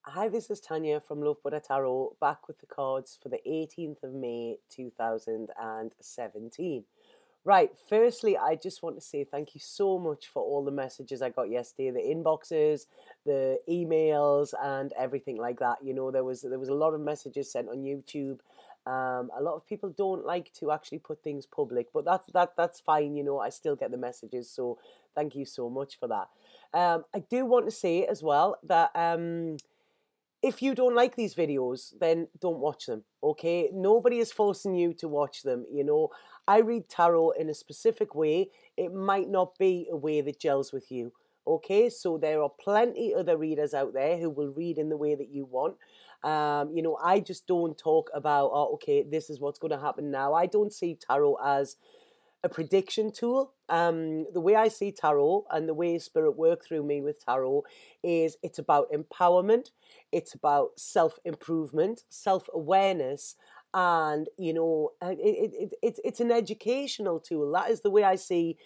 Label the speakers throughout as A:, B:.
A: Hi, this is Tanya from Love Buddha Tarot, back with the cards for the 18th of May 2017. Right, firstly, I just want to say thank you so much for all the messages I got yesterday, the inboxes, the emails, and everything like that. You know, there was a lot of messages sent on YouTube. A lot of people don't like to actually put things public, but that's fine. You know, I still get the messages, so thank you so much for that. I do want to say as well that if you don't like these videos, then don't watch them, okay? Nobody is forcing you to watch them, you know. I read tarot in a specific way. It might not be a way that gels with you, okay? So there are plenty other readers out there who will read in the way that you want. You know, I just don't talk about, oh, okay, this is what's going to happen now. I don't see tarot as a prediction tool. The way I see tarot and the way spirit work through me with tarot is it's about empowerment, it's about self-improvement, self-awareness, and you know, it's an educational tool. That is the way I see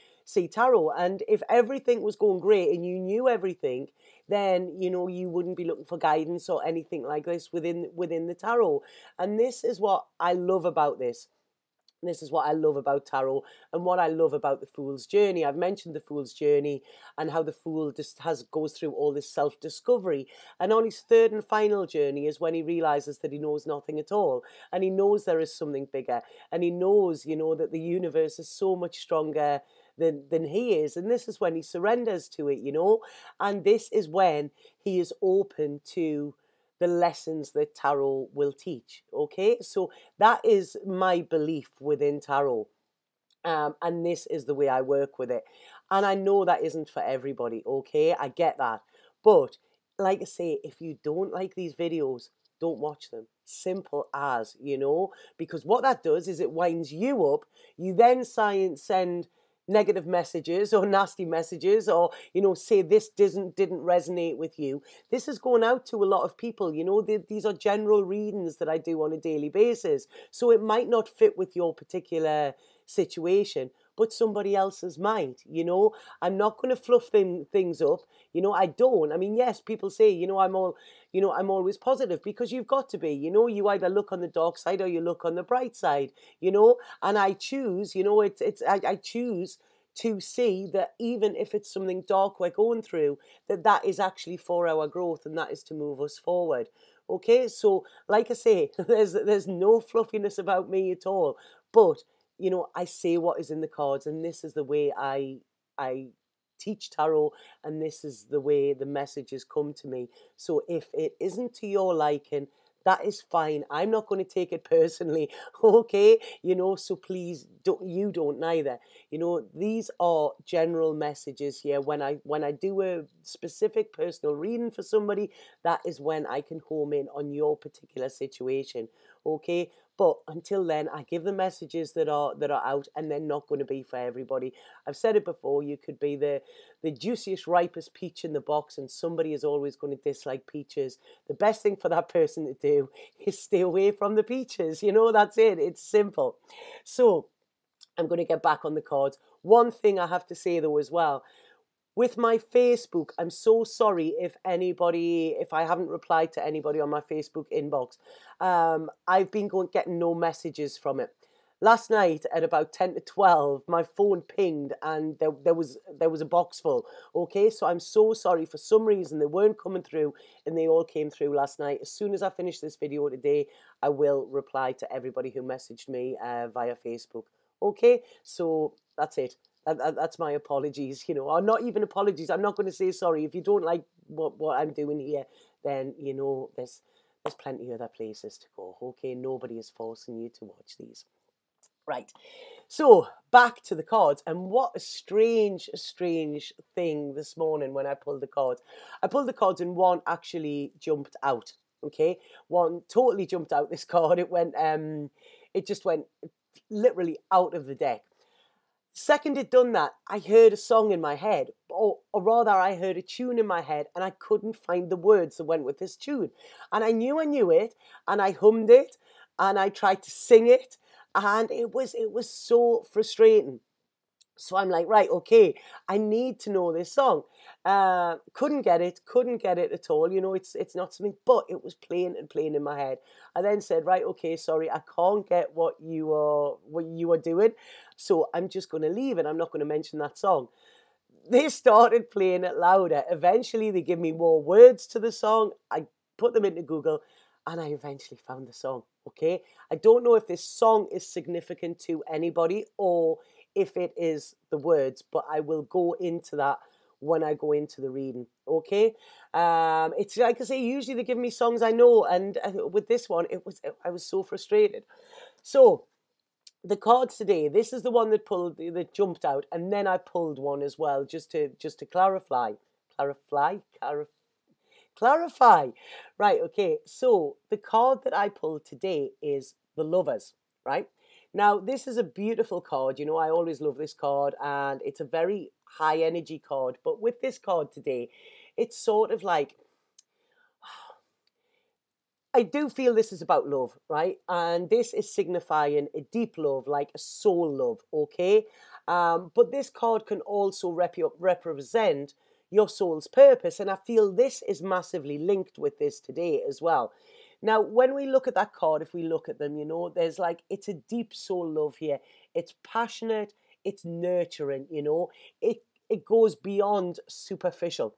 A: tarot. And if everything was going great and you knew everything, then you know you wouldn't be looking for guidance or anything like this within the tarot. And this is what I love about this. This is what I love about tarot and what I love about the Fool's Journey. I've mentioned the Fool's Journey and how the Fool just goes through all this self-discovery. And on his third and final journey is when he realizes that he knows nothing at all. And he knows there is something bigger. And he knows, you know, that the universe is so much stronger than he is. And this is when he surrenders to it, you know. And this is when he is open to the lessons that tarot will teach. Okay, so that is my belief within tarot, and this is the way I work with it. And I know that isn't for everybody. Okay, I get that, but like I say, if you don't like these videos, don't watch them. Simple as, you know, because what that does is it winds you up. You then send negative messages or nasty messages, or you know, say this didn't resonate with you. This is going out to a lot of people, you know. These are general readings that I do on a daily basis, so it might not fit with your particular situation, but somebody else's might, you know. I'm not going to fluff things up, you know. I don't. I mean, yes, people say, you know, I'm always positive, because you've got to be, you know. You either look on the dark side or you look on the bright side, you know. And I choose, you know, I choose to see that even if it's something dark we're going through, that is actually for our growth, and that is to move us forward. Okay, so like I say, there's no fluffiness about me at all, but you know, I say what is in the cards, and this is the way I teach tarot, and this is the way the messages come to me. So if it isn't to your liking, that is fine. I'm not going to take it personally, okay? You know, so please don't neither. You know, these are general messages here. When I do a specific personal reading for somebody, that is when I can home in on your particular situation, okay? But until then, I give the messages that are out, and they're not going to be for everybody. I've said it before. You could be the juiciest, ripest peach in the box, and somebody is always going to dislike peaches. The best thing for that person to do is stay away from the peaches. You know, that's it. It's simple. So I'm going to get back on the cards. One thing I have to say though as well, with my Facebook, I'm so sorry if I haven't replied to anybody on my Facebook inbox. I've been getting no messages from it. Last night at about 10 to 12, my phone pinged, and there was a box full. Okay, so I'm so sorry. For some reason, they weren't coming through, and they all came through last night. As soon as I finish this video today, I will reply to everybody who messaged me via Facebook. Okay, so that's it. That's my apologies, you know, or not even apologies. I'm not going to say sorry. If you don't like what I'm doing here, then, you know, there's plenty of other places to go. Okay, nobody is forcing you to watch these. Right, so back to the cards, and what a strange thing this morning when I pulled the cards. I pulled the cards and one actually jumped out. Okay, one totally jumped out. This card, it just went literally out of the deck. Second it done that, I heard a song in my head, or rather I heard a tune in my head, and I couldn't find the words that went with this tune. And I knew it, and I hummed it, and I tried to sing it, and it was so frustrating. So I'm like, right, okay, I need to know this song. Couldn't get it at all. You know, it's not something, but it was playing and playing in my head. I then said, right, okay, sorry, I can't get what you are doing, so I'm just going to leave and I'm not going to mention that song. They started playing it louder. Eventually, they give me more words to the song. I put them into Google and I eventually found the song. Okay. I don't know if this song is significant to anybody or if it is the words, but I will go into that when I go into the reading. Okay. It's like I say, usually they give me songs I know, and with this one, I was so frustrated. So, the cards today, this is the one that jumped out, and then I pulled one as well, just to clarify. Right, okay. So the card that I pulled today is the Lovers, right? Now, this is a beautiful card. You know, I always love this card, and it's a very high energy card. But with this card today, it's sort of like, I do feel this is about love, right? And this is signifying a deep love, like a soul love, okay? But this card can also represent your soul's purpose. And I feel this is massively linked with this today as well. Now, when we look at that card, if we look at them, you know, there's like, it's a deep soul love here. It's passionate, it's nurturing, you know, it goes beyond superficial.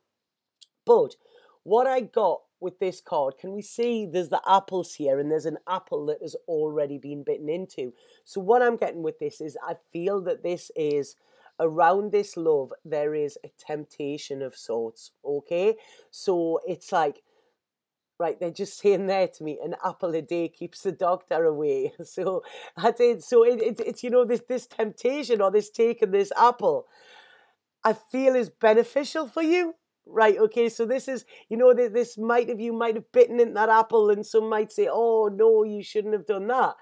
A: But what I got with this card, can we see there's the apples here, and there's an apple that has already been bitten into. So what I'm getting with this is I feel that this is around this love, there is a temptation of sorts. Okay. So it's like, right, they're just saying there to me, an apple a day keeps the doctor away. So I did. So it's, you know, this temptation, or this taking this apple, I feel is beneficial for you. Right, okay, so this is, you know, this you might have bitten into that apple, and some might say, oh, no, you shouldn't have done that.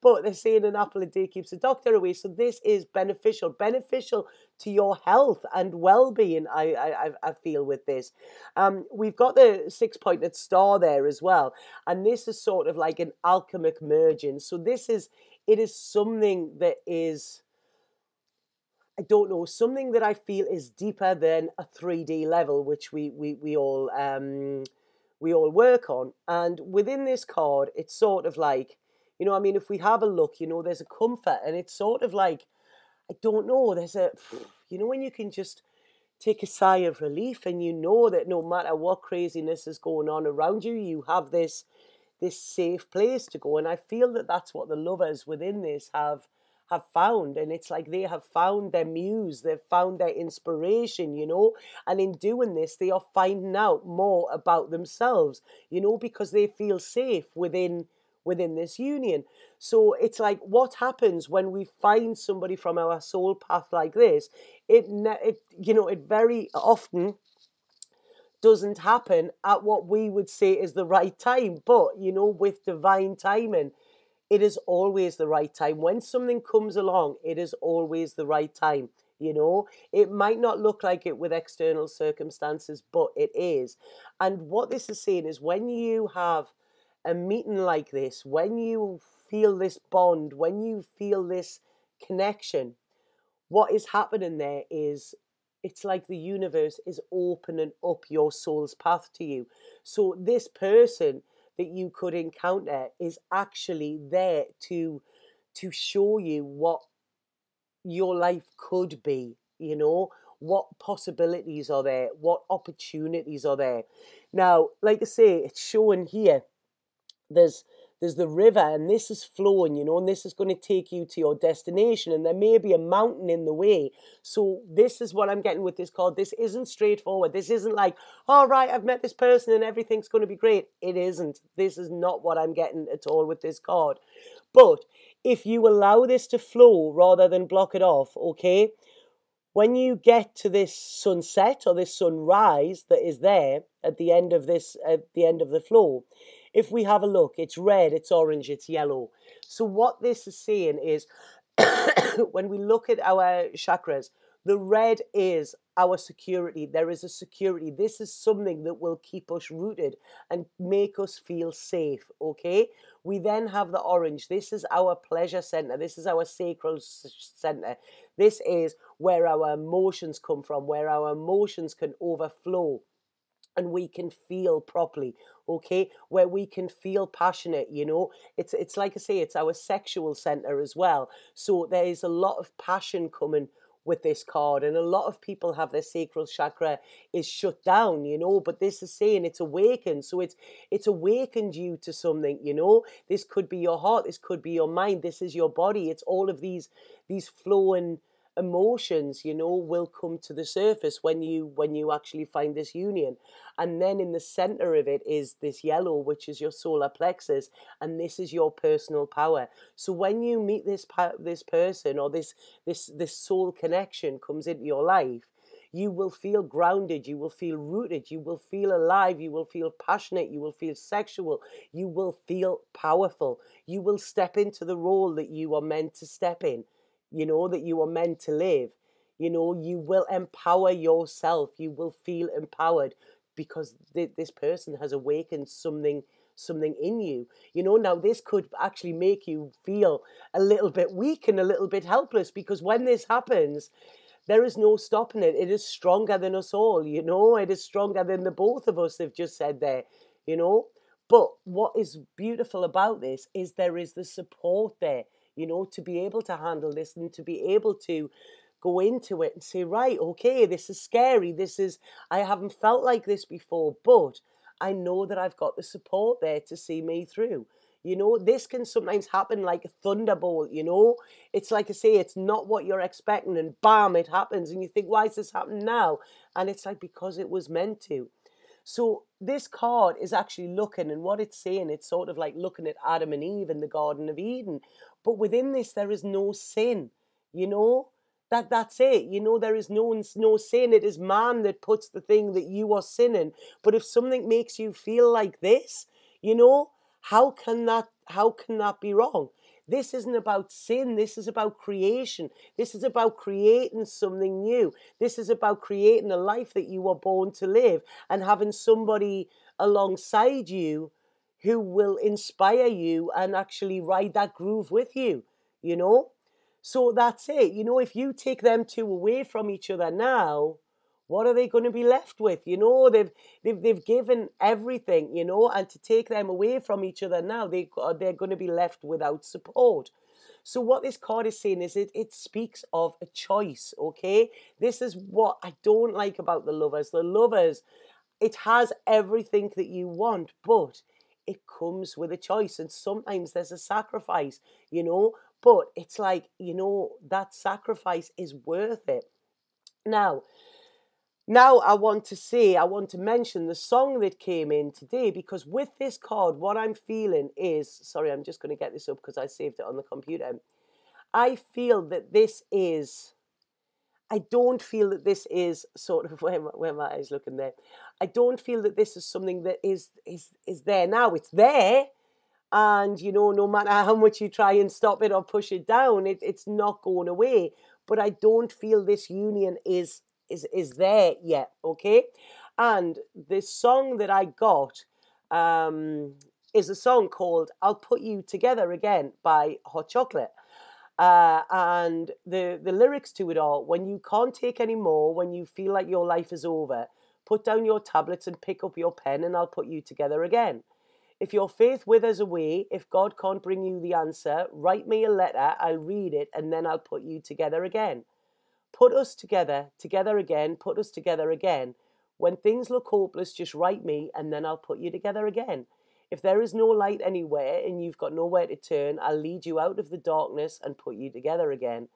A: But they're saying an apple a day keeps the doctor away. So this is beneficial to your health and well-being, I feel, with this. We've got the 6-pointed star there as well. And this is sort of like an alchemic merging. So it is something that is, I don't know, something that I feel is deeper than a 3D level, which we all work on. And within this card, it's sort of like, you know, I mean, if we have a look, you know, there's a comfort, and it's sort of like, I don't know, there's a, you know, when you can just take a sigh of relief, and you know that no matter what craziness is going on around you, you have this safe place to go. And I feel that that's what the lovers within this have found. And it's like they have found their muse, they've found their inspiration, you know, and in doing this they are finding out more about themselves, you know, because they feel safe within this union. So it's like, what happens when we find somebody from our soul path like this? It you know, it very often doesn't happen at what we would say is the right time. But, you know, with divine timing, it is always the right time. When something comes along, it is always the right time. You know, it might not look like it with external circumstances, but it is. And what this is saying is, when you have a meeting like this, when you feel this bond, when you feel this connection, what is happening there is, it's like the universe is opening up your soul's path to you. So this person that you could encounter is actually there to show you what your life could be, you know, what possibilities are there, what opportunities are there. Now, like I say, it's showing here, there's the river, and this is flowing, you know, and this is going to take you to your destination, and there may be a mountain in the way. So this is what I'm getting with this card. This isn't straightforward. This isn't like, all right, I've met this person and everything's going to be great. It isn't. This is not what I'm getting at all with this card. But if you allow this to flow rather than block it off, okay, when you get to this sunset or this sunrise that is there at the end of the flow, if we have a look, it's red, it's orange, it's yellow. So what this is saying is, when we look at our chakras, The red is our security. There is a security. This is something that will keep us rooted and make us feel safe, okay? We then have the orange. This is our pleasure center. This is our sacral center. This is where our emotions come from, where our emotions can overflow and we can feel properly, okay, where we can feel passionate. It's like I say, it's our sexual center as well. So there is a lot of passion coming with this card, and a lot of people have their sacral chakra is shut down, but this is saying it's awakened. So it's awakened you to something. This could be your heart, this could be your mind, this is your body. It's all of these flowing emotions, will come to the surface when you actually find this union. And then in the center of it is this yellow, which is your solar plexus, and this is your personal power. So when you meet this person, or this soul connection comes into your life, you will feel grounded, you will feel rooted, you will feel alive, you will feel passionate, you will feel sexual, you will feel powerful. You will step into the role that you are meant to step in, that you are meant to live. You will empower yourself. You will feel empowered because this person has awakened something in you. Now this could actually make you feel a little bit weak and a little bit helpless, because when this happens, there is no stopping it. It is stronger than us all, It is stronger than the both of us have just said there, But what is beautiful about this is there is the support there, to be able to handle this and to be able to go into it and say, right, okay, this is scary. I haven't felt like this before, but I know that I've got the support there to see me through. This can sometimes happen like a thunderbolt, It's like I say, it's not what you're expecting, and bam, it happens. And you think, why is this happening now? And it's like, because it was meant to. So this card is actually looking, and what it's saying, it's sort of like looking at Adam and Eve in the Garden of Eden. But within this, there is no sin, That's it. There is no sin. It is man that puts the thing that you are sinning. But if something makes you feel like this, how can that be wrong? This isn't about sin. This is about creation. This is about creating something new. This is about creating a life that you were born to live, and having somebody alongside you who will inspire you and actually ride that groove with you, So that's it. If you take them two away from each other now, what are they going to be left with? They've given everything, and to take them away from each other now, they're going to be left without support. So what this card is saying is it speaks of a choice, okay? This is what I don't like about the Lovers. The Lovers, it has everything that you want, but it comes with a choice, and sometimes there's a sacrifice, but it's like, that sacrifice is worth it. Now I want to mention the song that came in today, because with this card, what I'm feeling is, sorry, I'm just going to get this up because I saved it on the computer. I feel that this is, I don't feel that this is sort of, where my eyes looking there. I don't feel that this is something that is there now. It's there. And, no matter how much you try and stop it or push it down, it's not going away. But I don't feel this union is there yet, okay? And the song that I got is a song called I'll Put You Together Again by Hot Chocolate. And the lyrics to it are, when you can't take any more, when you feel like your life is over, put down your tablets and pick up your pen, and I'll put you together again. If your faith withers away, if God can't bring you the answer, write me a letter, I'll read it, and then I'll put you together again. Put us together again, put us together again. When things look hopeless, just write me, and then I'll put you together again. If there is no light anywhere and you've got nowhere to turn, I'll lead you out of the darkness and put you together again.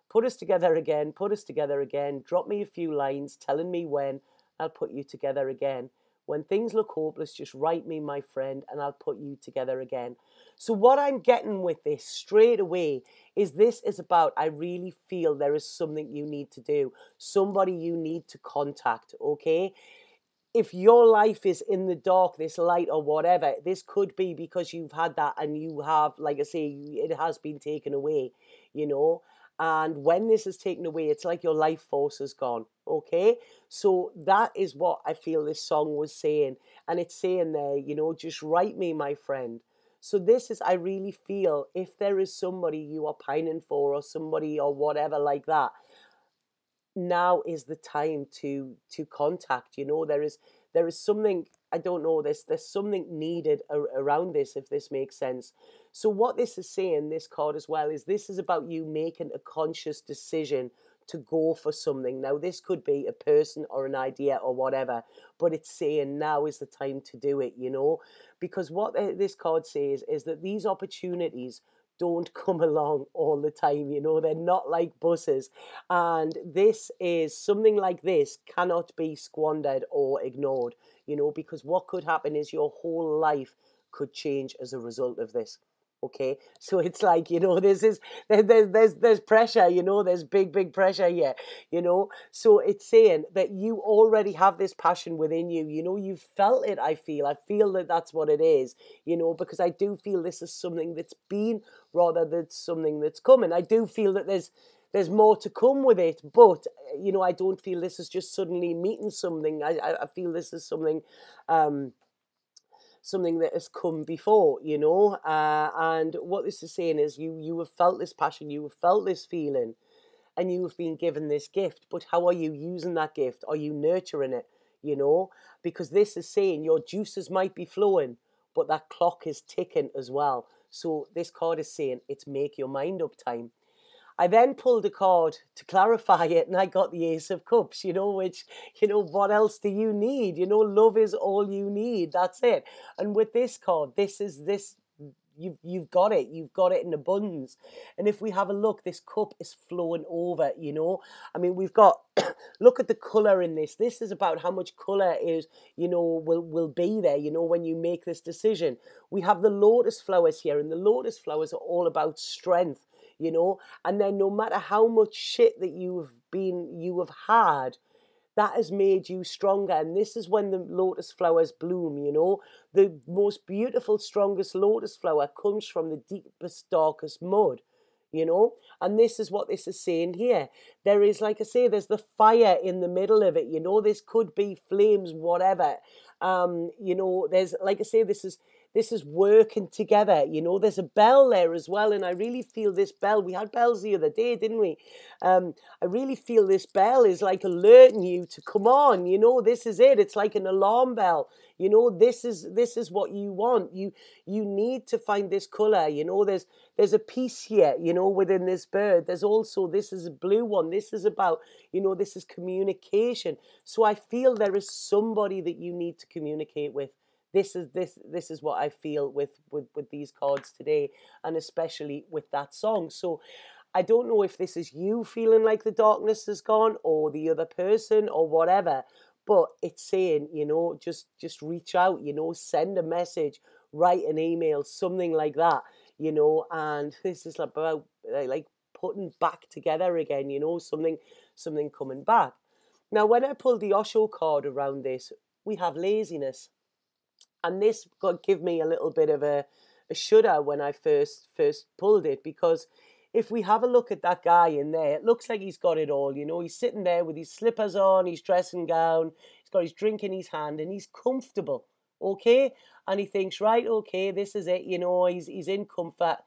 A: Put us together again, put us together again. Drop me a few lines telling me when, I'll put you together again. When things look hopeless, just write me, my friend, and I'll put you together again. So what I'm getting with this straight away is this is about, I really feel there is something you need to do, somebody you need to contact, okay? If your life is in the dark, this light or whatever, this could be because you've had that and you have, like I say, it has been taken away, And when this is taken away, it's like your life force is gone. Okay, so that is what I feel this song was saying. And it's saying there, just write me, my friend. So this is, I really feel, if there is somebody you are pining for, or somebody or whatever like that, now is the time to contact. There is something, I don't know, there's something needed around this, if this makes sense. So what this is saying, this card as well, is this is about you making a conscious decision to go for something. Now this could be a person or an idea or whatever, but it's saying now is the time to do it, because what this card says is that these opportunities don't come along all the time. They're not like buses. And this is something like this cannot be squandered or ignored, because what could happen is your whole life could change as a result of this. Okay, so it's like, this is there's pressure, there's big pressure here, so it's saying that you already have this passion within you. You've felt it. I feel that that's what it is, because I do feel this is something that's been rather than something that's coming. I do feel that there's more to come with it, but I don't feel this is just suddenly meeting something. I feel this is something that has come before, and what this is saying is you have felt this passion, you have felt this feeling, and you have been given this gift. But how are you using that gift? Are you nurturing it? Because this is saying your juices might be flowing, but that clock is ticking as well. So this card is saying it's make your mind up time. I then pulled a card to clarify it, and I got the Ace of Cups, which, what else do you need? Love is all you need. That's it. And with this card, you've got it. You've got it in abundance. And if we have a look, this cup is flowing over, I mean, we've got, look at the colour in this. This is about how much colour is, will be there, when you make this decision. We have the lotus flowers here, and the lotus flowers are all about strength. And then no matter how much shit that you have had, that has made you stronger. And this is when the lotus flowers bloom. The most beautiful, strongest lotus flower comes from the deepest, darkest mud. And this is what this is saying here. There is, like I say, there's the fire in the middle of it. This could be flames, whatever. There's, like I say, this is working together. There's a bell there as well, and I really feel this bell. We had bells the other day, didn't we? I really feel this bell is like alerting you to come on. This is it. It's like an alarm bell. This is what you want. You need to find this color. There's a piece here. Within this bird. There's also, this is a blue one. This is about, this is communication. So I feel there is somebody that you need to communicate with. This is what I feel with these cards today, and especially with that song. So I don't know if this is you feeling like the darkness is gone, or the other person, or whatever, but it's saying, just reach out, send a message, write an email, something like that, and this is about like putting back together again, something coming back. Now, when I pulled the Osho card around this, we have laziness. And this give me a little bit of a shudder when I first pulled it, because if we have a look at that guy in there, it looks like he's got it all. He's sitting there with his slippers on, his dressing gown, he's got his drink in his hand, and he's comfortable, okay? And he thinks, right, okay, this is it, he's in comfort.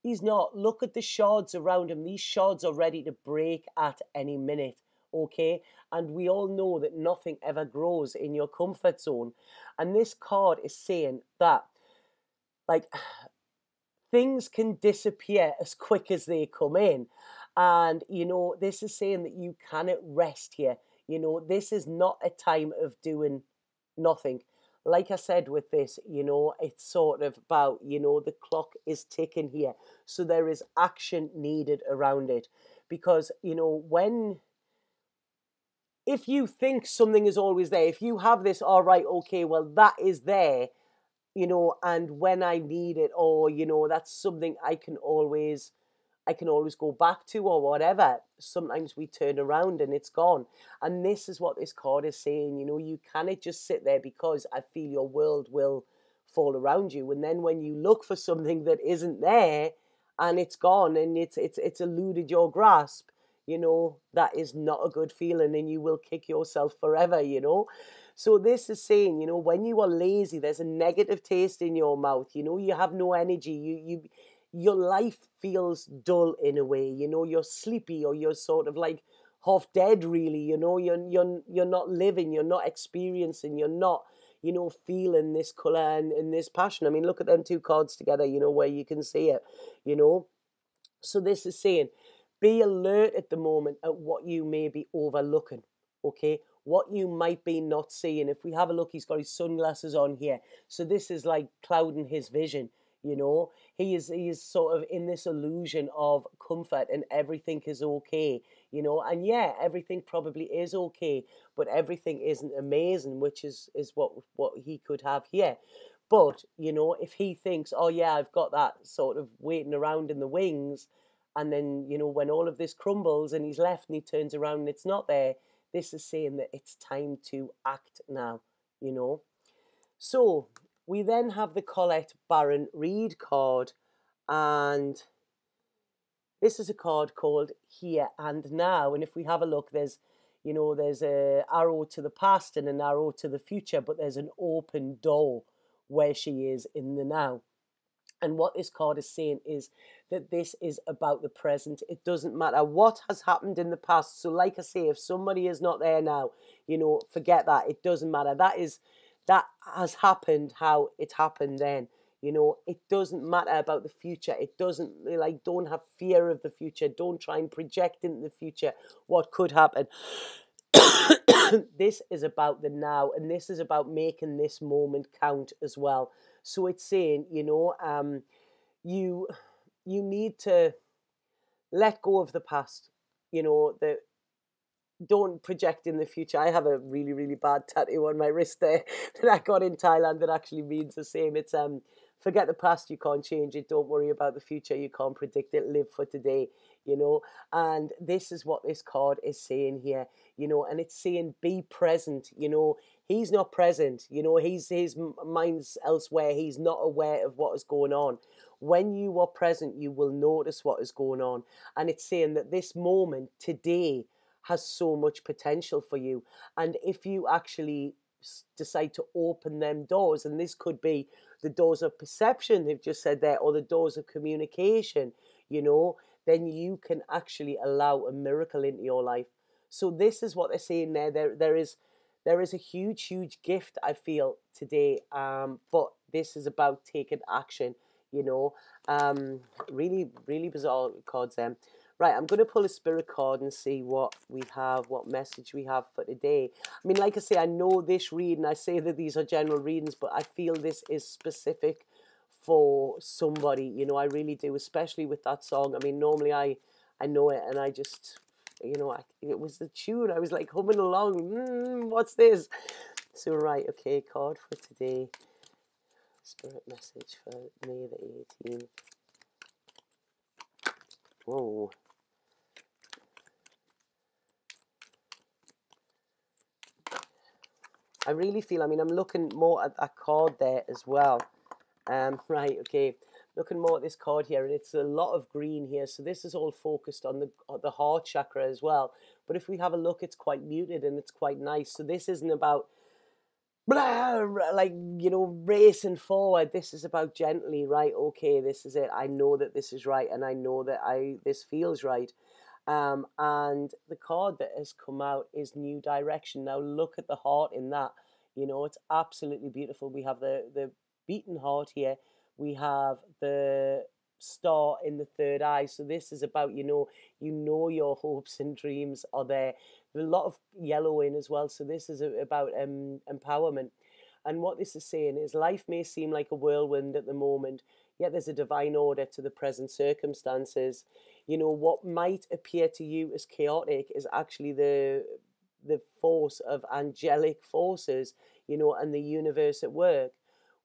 A: He's not. Look at the shards around him. These shards are ready to break at any minute. Okay, and we all know that nothing ever grows in your comfort zone. And this card is saying that, like, things can disappear as quick as they come in. And, this is saying that you cannot rest here. This is not a time of doing nothing. Like I said with this, it's sort of about, the clock is ticking here. So there is action needed around it. Because, if you think something is always there, if you have this, all right, okay, well, that is there, and when I need it, or, that's something I can always go back to, or whatever. Sometimes we turn around and it's gone. And this is what this card is saying. You cannot just sit there, because I feel your world will fall around you. And then when you look for something that isn't there, and it's gone, and it's eluded your grasp, that is not a good feeling, and you will kick yourself forever. So this is saying, when you are lazy, there's a negative taste in your mouth. You have no energy. Your life feels dull in a way. You're sleepy, or you're sort of like half dead, really. You're not living. You're not experiencing. You're not, feeling this color and this passion. I mean, look at them two cards together. Where you can see it. You know, so this is saying, be alert at the moment at what you may be overlooking, okay? What you might be not seeing. If we have a look, he's got his sunglasses on here. So this is like clouding his vision, you know? He is sort of in this illusion of comfort and everything is okay, And yeah, everything probably is okay, but everything isn't amazing, which is what he could have here. But, if he thinks, oh yeah, I've got that sort of waiting around in the wings, and then, when all of this crumbles and he's left and he turns around and it's not there, this is saying that it's time to act now. So we then have the Colette Baron Reed card, and this is a card called Here and Now. And if we have a look, there's a arrow to the past and an arrow to the future, but there's an open door where she is in the now. And what this card is saying is that this is about the present. It doesn't matter what has happened in the past. So like I say, if somebody is not there now, forget that. It doesn't matter. That has happened how it happened then. It doesn't matter about the future. It doesn't, don't have fear of the future. Don't try and project into the future what could happen. This is about the now, and this is about making this moment count as well. So it's saying, you need to let go of the past. The Don't project in the future. I have a really, really bad tattoo on my wrist there that I got in Thailand that actually means the same. It's forget the past, you can't change it. Don't worry about the future, you can't predict it. Live for today. And this is what this card is saying here, and it's saying be present. He's not present, his mind's elsewhere. He's not aware of what is going on. When you are present, you will notice what is going on. And it's saying that this moment today has so much potential for you. And if you actually decide to open them doors, and this could be the doors of perception, they've just said there, or the doors of communication, then you can actually allow a miracle into your life. So this is what they're saying there. There is a huge, huge gift, I feel, today. But this is about taking action, you know. Really, really bizarre cards then. Right, I'm going to pull a spirit card and see what we have, what message we have for today. I mean, like I say, I know this reading, I say that these are general readings, but I feel this is specific for somebody, I really do, especially with that song. I mean, normally I know it and I just, it was the tune. I was like humming along. What's this? So, right, okay, card for today. Spirit message for May the 18th. Whoa. I really feel, I mean, I'm looking more at that card there as well. Right, okay. Looking more at this card here, and it's a lot of green here. So this is all focused on the heart chakra as well. But if we have a look, it's quite muted and it's quite nice. So this isn't about blah, like, racing forward. This is about gently, right? Okay, this is it. I know that this is right, and I know that this feels right. And the card that has come out is New Direction. Now look at the heart in that. It's absolutely beautiful. We have the beaten heart here. We have the star in the third eye. So this is about, your hopes and dreams are there. There's a lot of yellow in as well. So this is about empowerment. And what this is saying is life may seem like a whirlwind at the moment, yet there's a divine order to the present circumstances. What might appear to you as chaotic is actually the force of angelic forces, and the universe at work.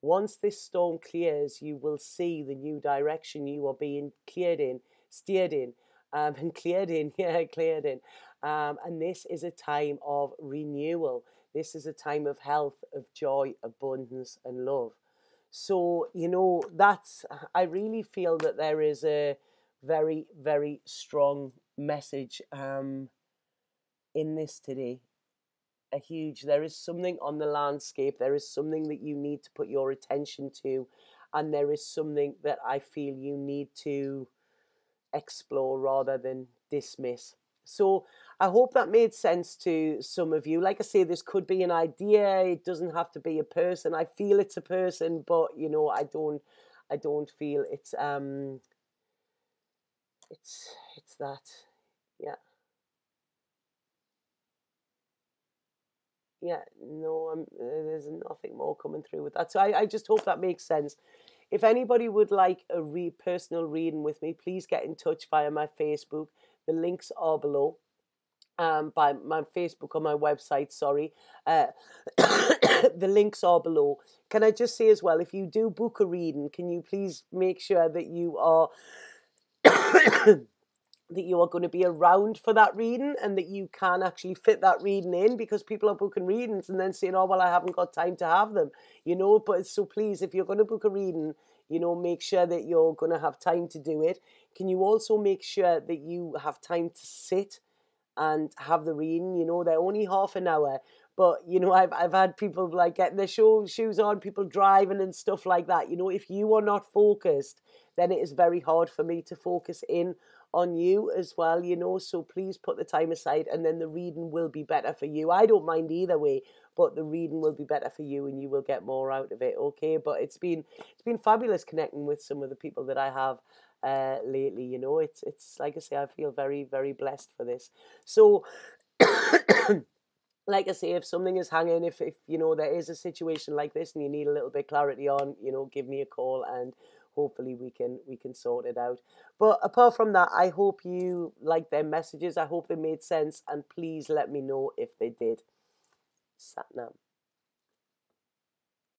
A: Once this storm clears, you will see the new direction you are being steered in, and cleared in, yeah, cleared in. And this is a time of renewal. This is a time of health, of joy, abundance, and love. So, you know, I really feel that there is a very, very strong message in this today. There is something on the landscape, there is something that you need to put your attention to, and there is something that I feel you need to explore rather than dismiss. So I hope that made sense to some of you. Like I say, this could be an idea. It doesn't have to be a person. I feel it's a person, but you know, I don't feel it's that. Yeah. Yeah, no, there's nothing more coming through with that. So I just hope that makes sense. If anybody would like a personal reading with me, please get in touch via my Facebook. The links are below. By my Facebook or my website, sorry. Uh, the links are below. Can I just say as well, if you do book a reading, can you please make sure that you are that you are going to be around for that reading and that you can actually fit that reading in, because people are booking readings and then saying, oh, well, I haven't got time to have them, you know. But so please, if you're going to book a reading, you know, make sure that you're going to have time to do it. Can you also make sure that you have time to sit and have the reading? You know, they're only half an hour, but you know, I've had people like getting their shoes on, people driving and stuff like that. You know, if you are not focused, then it is very hard for me to focus in on you as well, you know. So please put the time aside, and then the reading will be better for you. I don't mind either way, but the reading will be better for you and you will get more out of it. Okay. But it's been fabulous connecting with some of the people that I have lately. You know, it's like I say, I feel very, very blessed for this. So like I say, if something is hanging, if you know there is a situation like this and you need a little bit clarity on, you know, give me a call and hopefully we can sort it out. But apart from that, I hope you like their messages. I hope they made sense, and please let me know if they did. Satnam.